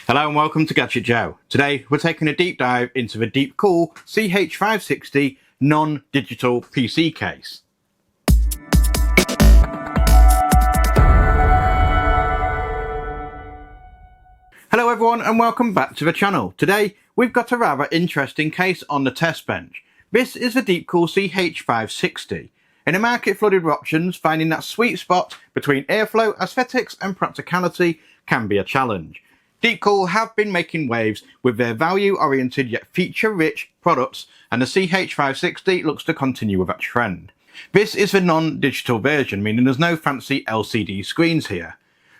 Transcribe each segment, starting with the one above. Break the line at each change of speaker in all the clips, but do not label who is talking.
Hello and welcome to Gadget Joe. Today we're taking a deep dive into the DEEPCOOL CH560 non-digital PC case. Hello everyone and welcome back to the channel. Today we've got a rather interesting case on the test bench. This is the DEEPCOOL CH560. In a market flooded with options, finding that sweet spot between airflow, aesthetics and practicality can be a challenge. DEEPCOOL have been making waves with their value-oriented yet feature-rich products, and the CH560 looks to continue with that trend. This is the non-digital version, meaning there's no fancy LCD screens here.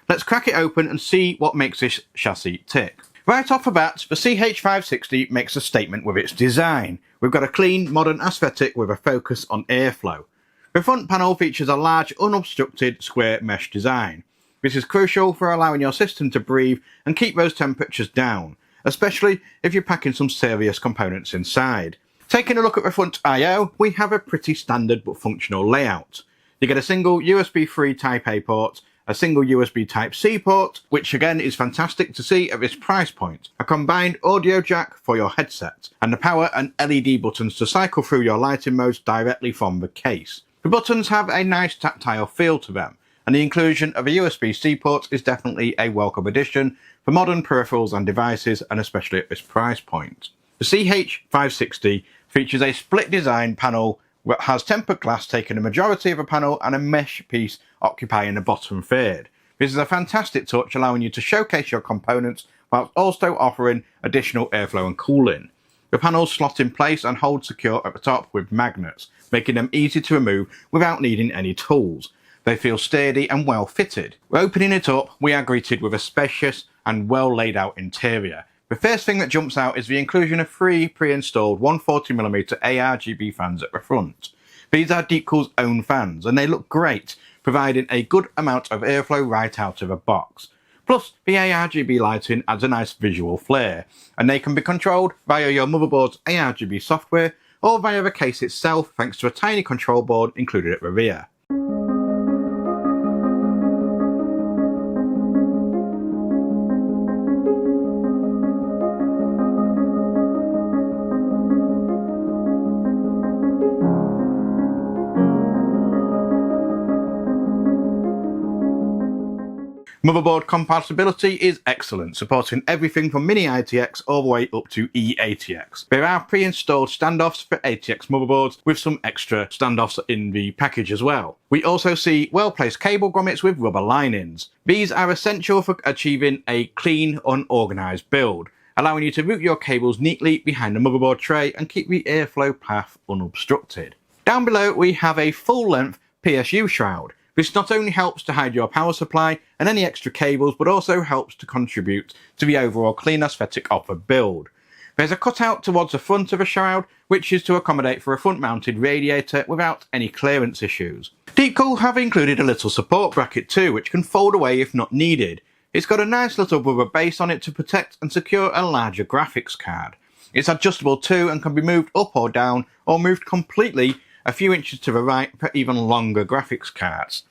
Let's crack it open and see what makes this chassis tick. Right off the bat, the CH560 makes a statement with its design. We've got a clean, modern aesthetic with a focus on airflow. The front panel features a large, unobstructed square mesh design. This is crucial for allowing your system to breathe and keep those temperatures down, especially if you're packing some serious components inside. Taking a look at the front I/O, we have a pretty standard but functional layout. You get a single USB 3 Type A port, a single USB Type C port, which again is fantastic to see at this price point, a combined audio jack for your headset, and the power and LED buttons to cycle through your lighting modes directly from the case. The buttons have a nice tactile feel to them, and the inclusion of a USB-C port is definitely a welcome addition for modern peripherals and devices, and especially at this price point. The CH560 features a split design panel that has tempered glass taking the majority of the panel and a mesh piece occupying the bottom third. This is a fantastic touch, allowing you to showcase your components whilst also offering additional airflow and cooling. The panels slot in place and hold secure at the top with magnets, making them easy to remove without needing any tools. They feel sturdy and well fitted. Opening it up, we are greeted with a spacious and well laid out interior. The first thing that jumps out is the inclusion of 3 pre-installed 140mm ARGB fans at the front. These are DEEPCOOL's own fans and they look great, providing a good amount of airflow right out of the box. Plus, the ARGB lighting adds a nice visual flair, and they can be controlled via your motherboard's ARGB software or via the case itself thanks to a tiny control board included at the rear. Motherboard compatibility is excellent, supporting everything from Mini ITX all the way up to eATX. There are pre-installed standoffs for ATX motherboards with some extra standoffs in the package as well. We also see well-placed cable grommets with rubber linings. These are essential for achieving a clean, unorganised build, allowing you to route your cables neatly behind the motherboard tray and keep the airflow path unobstructed. Down below we have a full-length PSU shroud. This not only helps to hide your power supply and any extra cables, but also helps to contribute to the overall clean aesthetic of the build. There's a cutout towards the front of the shroud, which is to accommodate for a front-mounted radiator without any clearance issues. DEEPCOOL have included a little support bracket too, which can fold away if not needed. It's got a nice little rubber base on it to protect and secure a larger graphics card. It's adjustable too and can be moved up or down, or moved completely a few inches to the right for even longer graphics cards.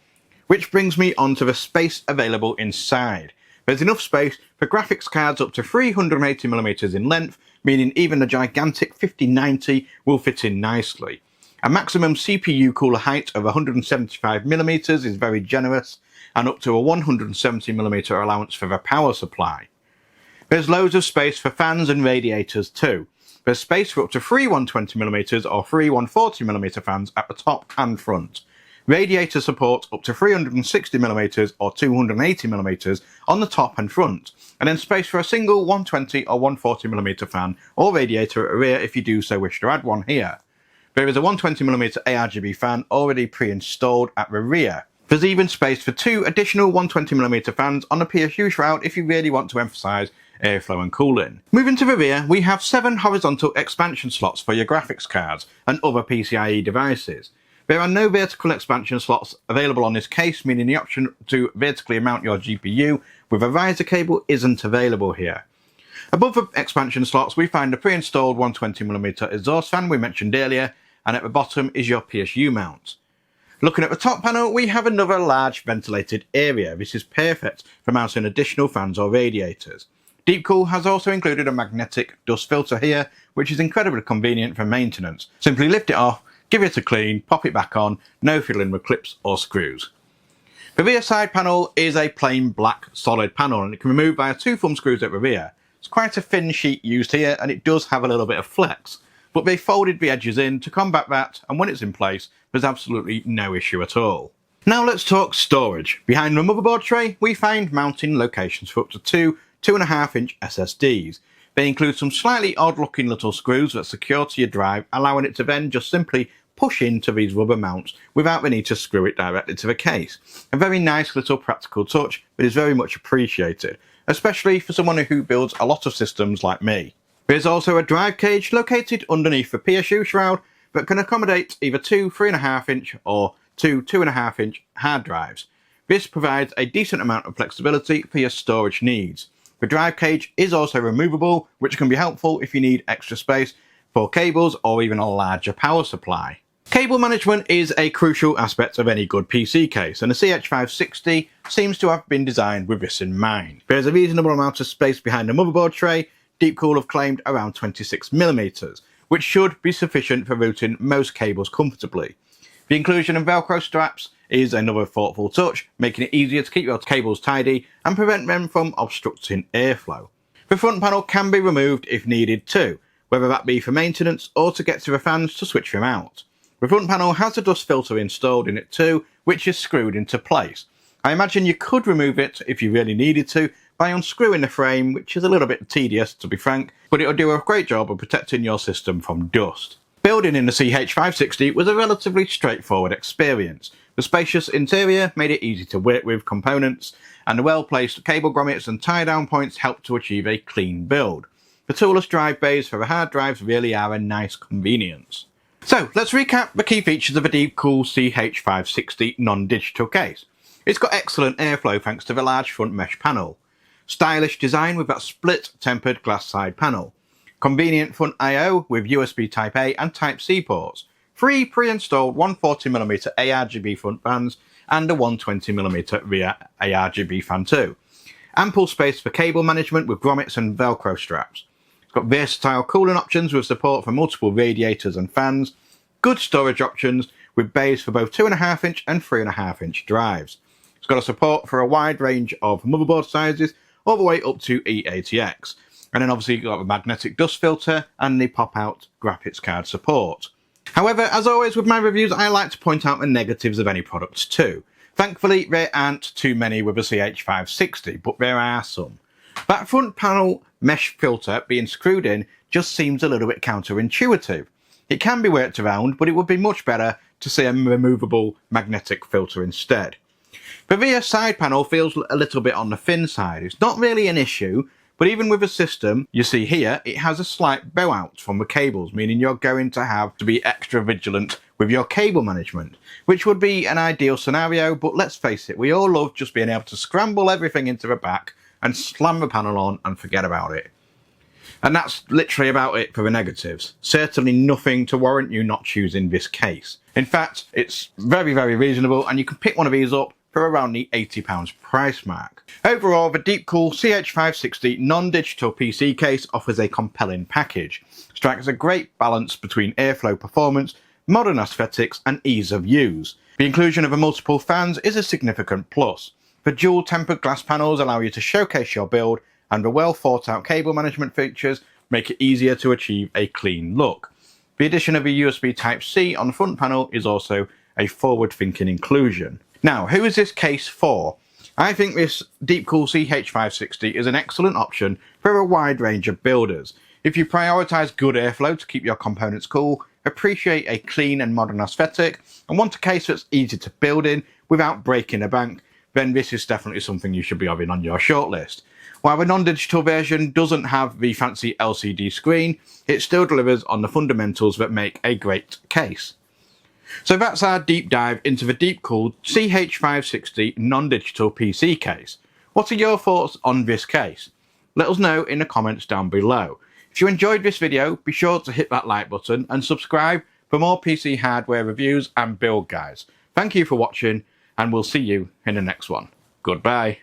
Which brings me on to the space available inside. There's enough space for graphics cards up to 380mm in length, meaning even the gigantic 5090 will fit in nicely. A maximum CPU cooler height of 175mm is very generous, and up to a 170mm allowance for the power supply. There's loads of space for fans and radiators too. There's space for up to 3 120mm or 3 140mm fans at the top and front. Radiator support up to 360mm or 280mm on the top and front, and then space for a single 120 or 140mm fan or radiator at the rear if you do so wish to add one here. There is a 120mm ARGB fan already pre-installed at the rear. There's even space for 2 additional 120mm fans on the PSU shroud if you really want to emphasise airflow and cooling. Moving to the rear, we have 7 horizontal expansion slots for your graphics cards and other PCIe devices. There are no vertical expansion slots available on this case, meaning the option to vertically mount your GPU with a riser cable isn't available here. Above the expansion slots we find the pre-installed 120mm exhaust fan we mentioned earlier, and at the bottom is your PSU mount. Looking at the top panel, we have another large ventilated area. This is perfect for mounting additional fans or radiators. DEEPCOOL has also included a magnetic dust filter here, which is incredibly convenient for maintenance. Simply lift it off, give it a clean, pop it back on, no fiddling with clips or screws. The rear side panel is a plain black solid panel and it can be removed via 2 thumb screws at the rear. It's quite a thin sheet used here and it does have a little bit of flex, but they folded the edges in to combat that, and when it's in place there's absolutely no issue at all. Now let's talk storage. Behind the motherboard tray we find mounting locations for up to 2.5 inch SSDs. They include some slightly odd looking little screws that secure to your drive, allowing it to then just simply push into these rubber mounts without the need to screw it directly to the case. A very nice little practical touch that is very much appreciated, especially for someone who builds a lot of systems like me. There's also a drive cage located underneath the PSU shroud that can accommodate either 2 3.5 inch or 2 2.5 inch hard drives. This provides a decent amount of flexibility for your storage needs. The drive cage is also removable, which can be helpful if you need extra space for cables or even a larger power supply. Cable management is a crucial aspect of any good PC case, and the CH560 seems to have been designed with this in mind. There's a reasonable amount of space behind the motherboard tray. DEEPCOOL have claimed around 26mm, which should be sufficient for routing most cables comfortably. The inclusion of Velcro straps is another thoughtful touch, making it easier to keep your cables tidy and prevent them from obstructing airflow. The front panel can be removed if needed too, whether that be for maintenance or to get to the fans to switch them out. The front panel has a dust filter installed in it too, which is screwed into place. I imagine you could remove it if you really needed to by unscrewing the frame, which is a little bit tedious to be frank, but it'll do a great job of protecting your system from dust. Building in the CH560 was a relatively straightforward experience. The spacious interior made it easy to work with components, and the well-placed cable grommets and tie-down points helped to achieve a clean build. The toolless drive bays for the hard drives really are a nice convenience. So let's recap the key features of a DEEPCOOL CH560 non-digital case. It's got excellent airflow thanks to the large front mesh panel. Stylish design with that split tempered glass side panel. Convenient front I/O with USB Type-A and Type-C ports. 3 pre-installed 140mm ARGB front fans and a 120mm rear ARGB fan too. Ample space for cable management with grommets and Velcro straps. It's got versatile cooling options with support for multiple radiators and fans. Good storage options with bays for both 2.5 inch and 3.5 inch drives. It's got a support for a wide range of motherboard sizes all the way up to eATX. And then obviously you've got the magnetic dust filter and the pop-out graphics card support. However, as always with my reviews, I like to point out the negatives of any products too. Thankfully, there aren't too many with a CH560, but there are some. That front panel mesh filter being screwed in just seems a little bit counterintuitive. It can be worked around, but it would be much better to see a removable magnetic filter instead. The rear side panel feels a little bit on the thin side. It's not really an issue, but even with the system, you see here, it has a slight bow out from the cables, meaning you're going to have to be extra vigilant with your cable management, which would be an ideal scenario, but let's face it, we all love just being able to scramble everything into the back and slam the panel on and forget about it. And that's literally about it for the negatives. Certainly nothing to warrant you not choosing this case. In fact, it's very, very reasonable and you can pick one of these up for around the £80 price mark. Overall, the DEEPCOOL CH560 non-digital PC case offers a compelling package. Strikes a great balance between airflow performance, modern aesthetics and ease of use. The inclusion of the multiple fans is a significant plus. The dual tempered glass panels allow you to showcase your build, and the well thought out cable management features make it easier to achieve a clean look. The addition of a USB Type-C on the front panel is also a forward-thinking inclusion. Now, who is this case for? I think this DEEPCOOL CH560 is an excellent option for a wide range of builders. If you prioritise good airflow to keep your components cool, appreciate a clean and modern aesthetic, and want a case that's easy to build in without breaking the bank, then this is definitely something you should be having on your shortlist. While the non-digital version doesn't have the fancy LCD screen, it still delivers on the fundamentals that make a great case. So that's our deep dive into the DEEPCOOL CH560 non-digital PC case. What are your thoughts on this case? Let us know in the comments down below. If you enjoyed this video, be sure to hit that like button and subscribe for more PC hardware reviews and build guides. Thank you for watching, and we'll see you in the next one. Goodbye.